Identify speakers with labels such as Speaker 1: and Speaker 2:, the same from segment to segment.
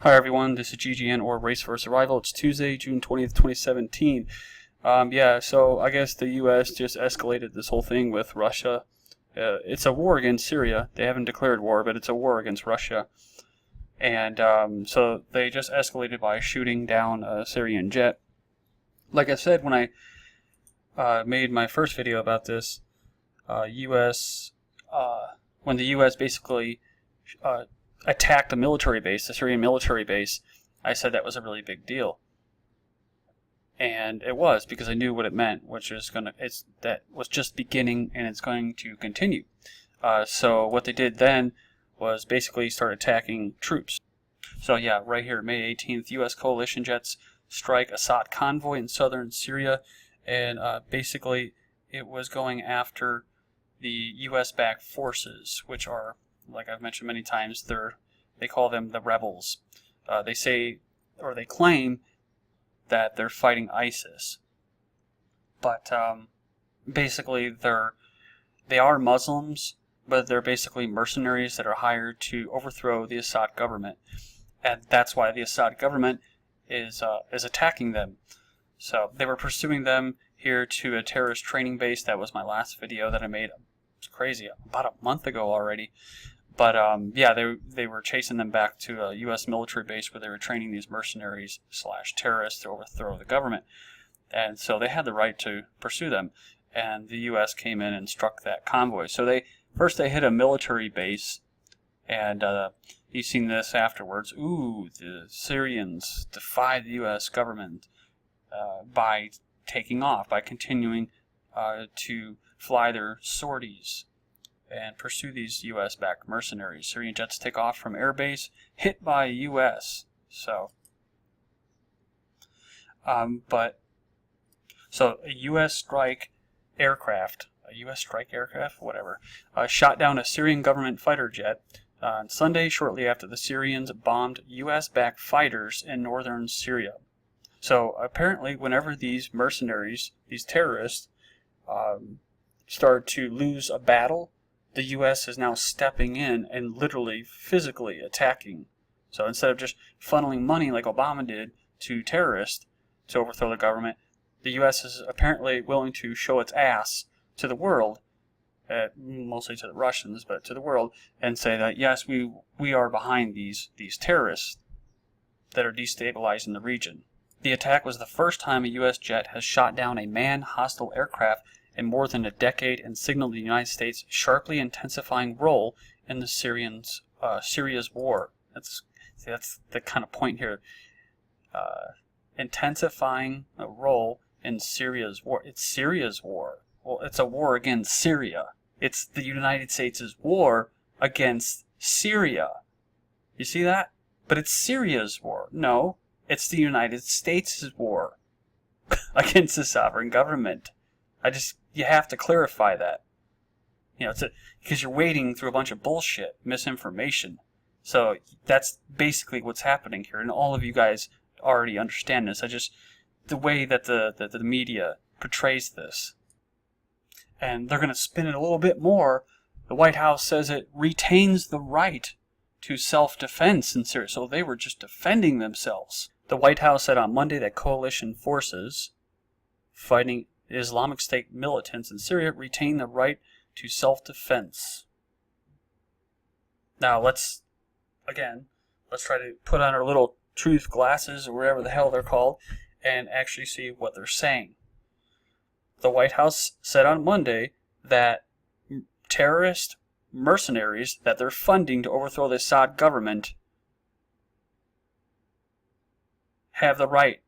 Speaker 1: Hi everyone, this is GGN or Race for Survival. It's Tuesday, June 20th, 2017. So I guess the U.S. just escalated this whole thing with Russia. It's a war against Syria. They haven't declared war, but it's a war against Russia. And so they just escalated by shooting down a Syrian jet. Like I said when I made my first video about this, when the U.S. basically attacked a military base, the Syrian military base, I said that was a really big deal. And it was, because I knew what it meant, which is that was just beginning and it's going to continue. So what they did then was basically start attacking troops. So yeah, right here, May 18th, U.S. coalition jets strike Assad convoy in southern Syria, and basically it was going after the U.S.-backed forces, which are, like I've mentioned many times, they call them the rebels. They say, or they claim, that they're fighting ISIS. But basically they are Muslims, but they're basically mercenaries that are hired to overthrow the Assad government. And that's why the Assad government is attacking them. So they were pursuing them here to a terrorist training base. That was my last video that I made. It's crazy, about a month ago already. But yeah, they were chasing them back to a U.S. military base where they were training these mercenaries / terrorists to overthrow the government. And so they had the right to pursue them. And the U.S. came in and struck that convoy. So first they hit a military base, and you've seen this afterwards. Ooh, the Syrians defied the U.S. government by taking off, by continuing to fly their sorties and pursue these U.S.-backed mercenaries. Syrian jets take off from airbase, hit by U.S. So a U.S. strike aircraft, whatever, shot down a Syrian government fighter jet on Sunday, shortly after the Syrians bombed U.S.-backed fighters in northern Syria. So apparently, whenever these mercenaries, these terrorists, start to lose a battle, the U.S. is now stepping in and literally, physically attacking. So instead of just funneling money like Obama did to terrorists to overthrow the government, the U.S. is apparently willing to show its ass to the world, mostly to the Russians, but to the world, and say that, yes, we are behind these terrorists that are destabilizing the region. The attack was the first time a U.S. jet has shot down a man-hostile aircraft in more than a decade, and signaled the United States' sharply intensifying role in the Syria's war. That's the kind of point here. Intensifying a role in Syria's war. It's Syria's war. Well, it's a war against Syria. It's the United States' war against Syria. You see that? But it's Syria's war. No, it's the United States' war against the sovereign government. You have to clarify that. You know, because you're wading through a bunch of bullshit, misinformation. So that's basically what's happening here, and all of you guys already understand this. The way that the media portrays this, and they're going to spin it a little bit more. The White House says it retains the right to self-defense in Syria, so they were just defending themselves. The White House said on Monday that coalition forces fighting Islamic State militants in Syria retain the right to self-defense. Now let's try to put on our little truth glasses, or whatever the hell they're called, and actually see what they're saying. The White House said on Monday that terrorist mercenaries that they're funding to overthrow the Assad government have the right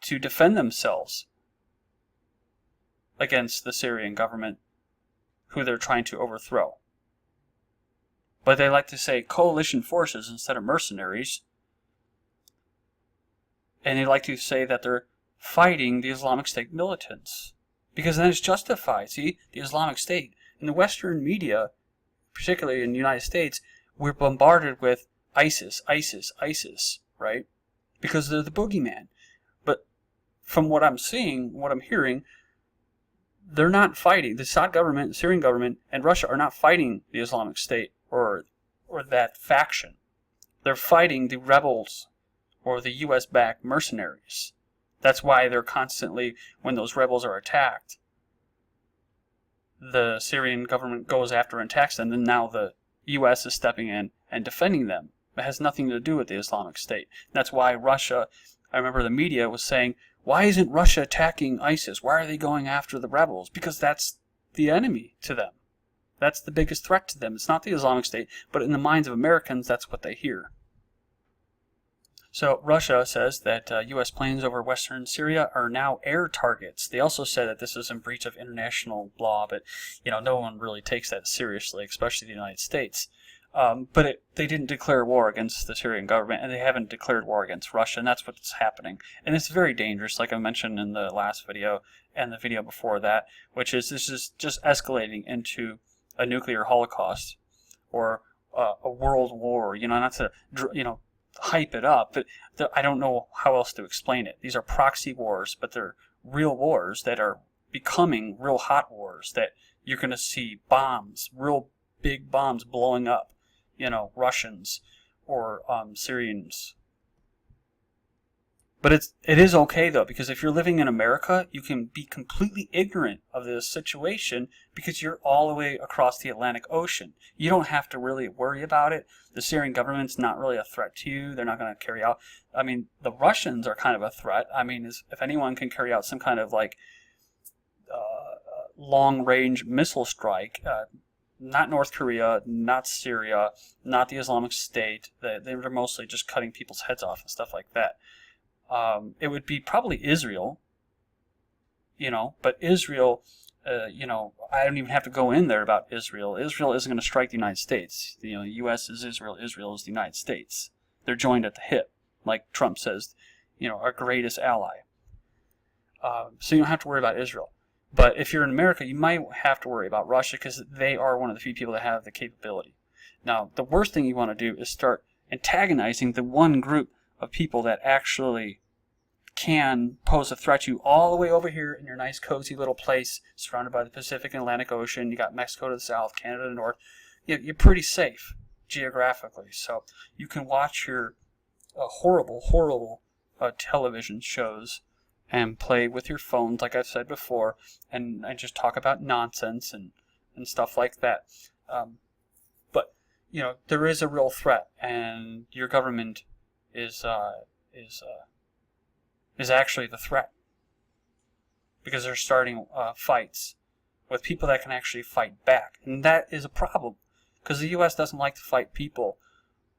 Speaker 1: to defend themselves against the Syrian government who they're trying to overthrow. But they like to say coalition forces instead of mercenaries. And they like to say that they're fighting the Islamic State militants, because then it's justified. See, the Islamic State. In the Western media, particularly in the United States, we're bombarded with ISIS, right? Because they're the boogeyman. But from what I'm seeing, what I'm hearing, they're not fighting. The Assad government, the Syrian government, and Russia are not fighting the Islamic State or that faction. They're fighting the rebels or the U.S.-backed mercenaries. That's why they're constantly, when those rebels are attacked, the Syrian government goes after and attacks them, and now the U.S. is stepping in and defending them. It has nothing to do with the Islamic State. That's why Russia, I remember the media was saying, why isn't Russia attacking ISIS? Why are they going after the rebels? Because that's the enemy to them. That's the biggest threat to them. It's not the Islamic State, but in the minds of Americans, that's what they hear. So Russia says that U.S. planes over western Syria are now air targets. They also said that this is in breach of international law, but no one really takes that seriously, especially the United States. But they didn't declare war against the Syrian government, and they haven't declared war against Russia, and that's what's happening. And it's very dangerous, like I mentioned in the last video and the video before that, which is this is just escalating into a nuclear holocaust or a world war. Not to hype it up, but I don't know how else to explain it. These are proxy wars, but they're real wars that are becoming real hot wars, that you're going to see bombs, real big bombs blowing up, Russians or Syrians. But it is okay, though, because if you're living in America, you can be completely ignorant of this situation because you're all the way across the Atlantic Ocean. You don't have to really worry about it. The Syrian government's not really a threat to you. They're not going to carry out... the Russians are kind of a threat. If anyone can carry out some kind of, long-range missile strike, not North Korea, not Syria, not the Islamic State. They're mostly just cutting people's heads off and stuff like that. It would be probably Israel, but Israel, I don't even have to go in there about Israel. Israel isn't going to strike the United States. The U.S. is Israel, Israel is the United States. They're joined at the hip, like Trump says, our greatest ally. So you don't have to worry about Israel. But if you're in America, you might have to worry about Russia because they are one of the few people that have the capability. Now, the worst thing you want to do is start antagonizing the one group of people that actually can pose a threat to you all the way over here in your nice cozy little place surrounded by the Pacific and Atlantic Ocean. You got Mexico to the south, Canada to the north. You're pretty safe geographically, so you can watch your horrible television shows and play with your phones, like I've said before, and just talk about nonsense and stuff like that. But there is a real threat, and your government is actually the threat, because they're starting fights with people that can actually fight back, and that is a problem because the U.S. doesn't like to fight people,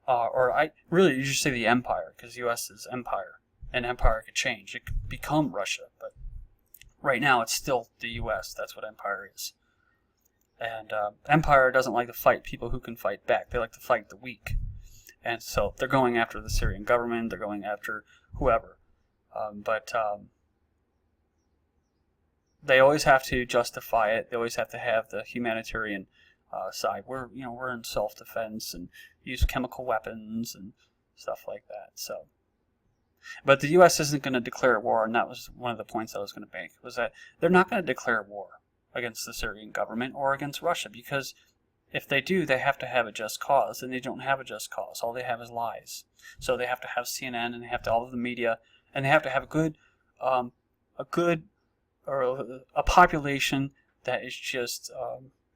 Speaker 1: you should say the empire, because the U.S. is empire, and empire could change. It could become Russia, but right now it's still the U.S. That's what empire is, and empire doesn't like to fight people who can fight back. They like to fight the weak. And so they're going after the Syrian government. They're going after whoever. But they always have to justify it. They always have to have the humanitarian side. We're in self-defense and use chemical weapons and stuff like that. So, but the U.S. isn't going to declare war, and that was one of the points I was going to make, was that they're not going to declare war against the Syrian government or against Russia, because if they do, they have to have a just cause, and they don't have a just cause. All they have is lies. So they have to have CNN, and they have to all of the media, and they have to have a population that is just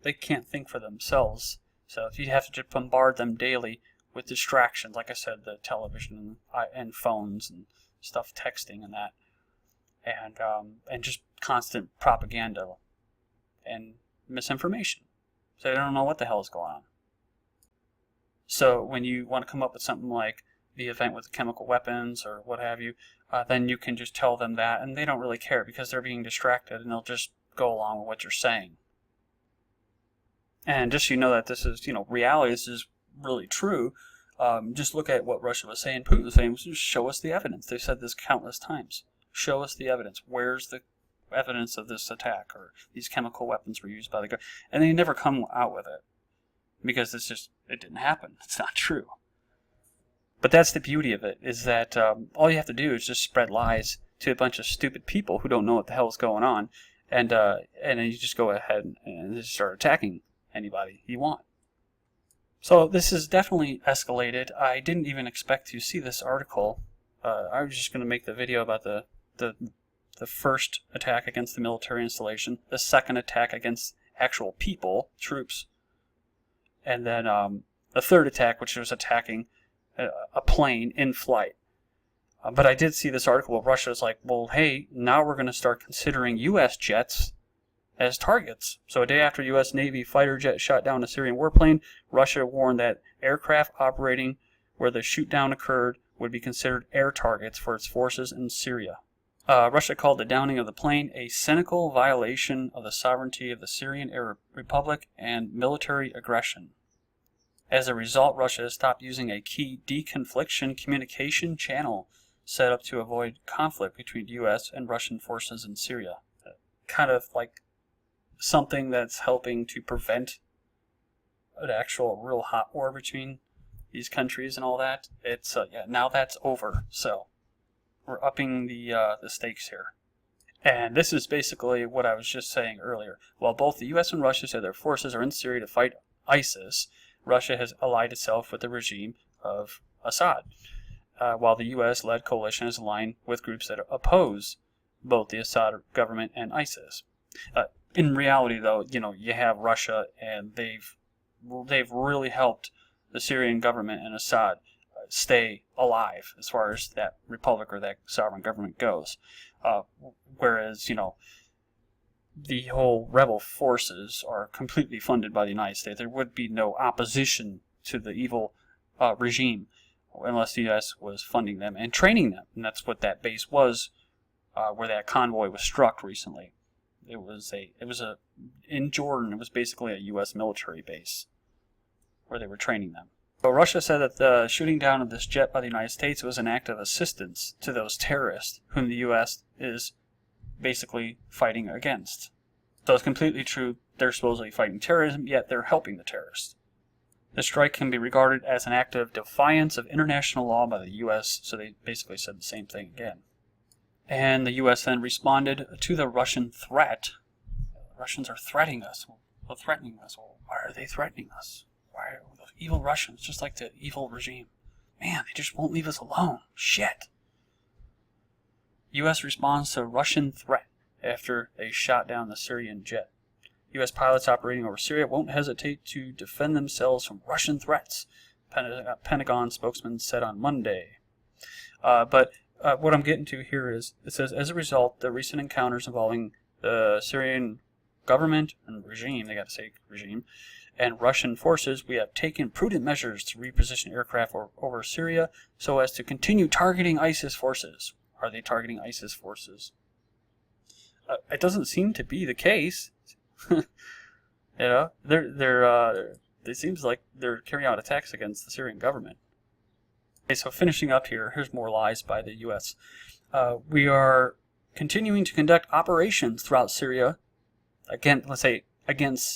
Speaker 1: they can't think for themselves. So if you have to just bombard them daily with distractions, like I said, the television and phones and stuff, texting and that, and just constant propaganda and misinformation. So they don't know what the hell is going on. So when you want to come up with something like the event with the chemical weapons or what have you, then you can just tell them that, and they don't really care because they're being distracted, and they'll just go along with what you're saying. And just so you know that this is, reality, this is really true, just look at what Russia was saying, Putin was saying, just show us the evidence. They've said this countless times. Show us the evidence. Where's the evidence of this attack, or these chemical weapons were used by the government? And they never come out with it because it didn't happen. It's not true. But that's the beauty of it, is that all you have to do is just spread lies to a bunch of stupid people who don't know what the hell is going on, and then you just go ahead and just start attacking anybody you want. So this is definitely escalated. I didn't even expect to see this article I was just going to make the video about the first attack against the military installation, the second attack against actual people, troops, and then the third attack, which was attacking a plane in flight. But I did see this article where Russia's like, well, hey, now we're going to start considering U.S. jets as targets. So a day after U.S. Navy fighter jet shot down a Syrian warplane, Russia warned that aircraft operating where the shoot-down occurred would be considered air targets for its forces in Syria. Russia called the downing of the plane a cynical violation of the sovereignty of the Syrian Arab Republic and military aggression. As a result, Russia has stopped using a key deconfliction communication channel set up to avoid conflict between U.S. and Russian forces in Syria. Kind of like something that's helping to prevent an actual real hot war between these countries and all that. It's yeah, now that's over, so we're upping the stakes here. And this is basically what I was just saying earlier. While both the U.S. and Russia say their forces are in Syria to fight ISIS, Russia has allied itself with the regime of Assad, while the U.S.-led coalition is aligned with groups that oppose both the Assad government and ISIS. In reality, though, you have Russia, and they've really helped the Syrian government and Assad stay alive as far as that republic or that sovereign government goes. Whereas, the whole rebel forces are completely funded by the United States. There would be no opposition to the evil regime unless the U.S. was funding them and training them. And that's what that base was, where that convoy was struck recently. It was in Jordan. It was basically a U.S. military base where they were training them. But Russia said that the shooting down of this jet by the United States was an act of assistance to those terrorists whom the U.S. is basically fighting against. So it's completely true. They're supposedly fighting terrorism, yet they're helping the terrorists. The strike can be regarded as an act of defiance of international law by the U.S., so they basically said the same thing again. And the U.S. then responded to the Russian threat. The Russians are threatening us. Well, threatening us. Well, why are they threatening us? Why are those evil Russians, just like the evil regime? Man, they just won't leave us alone. Shit. U.S. responds to Russian threat after they shot down the Syrian jet. U.S. pilots operating over Syria won't hesitate to defend themselves from Russian threats, Pentagon spokesman said on Monday. But what I'm getting to here is, it says, as a result, the recent encounters involving the Syrian government and regime, they got to say regime, and Russian forces, we have taken prudent measures to reposition aircraft over Syria so as to continue targeting ISIS forces. Are they targeting ISIS forces? It doesn't seem to be the case. It seems like they're carrying out attacks against the Syrian government. Okay, so finishing up here, here's more lies by the U.S. We are continuing to conduct operations throughout Syria, against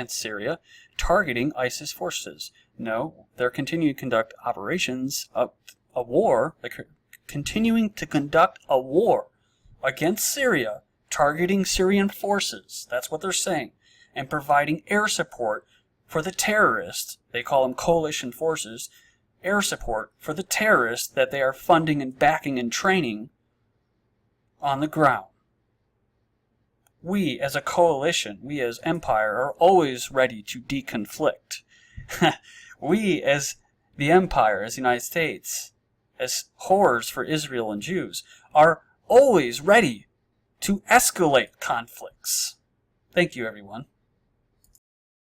Speaker 1: Syria, targeting ISIS forces. No, they're continuing to conduct operations of a war. Continuing to conduct a war against Syria, targeting Syrian forces. That's what they're saying. And providing air support for the terrorists. They call them coalition forces. Air support for the terrorists that they are funding and backing and training on the ground. We, as a coalition, we as empire, are always ready to deconflict. We, as the empire, as the United States, as whores for Israel and Jews, are always ready to escalate conflicts. Thank you, everyone.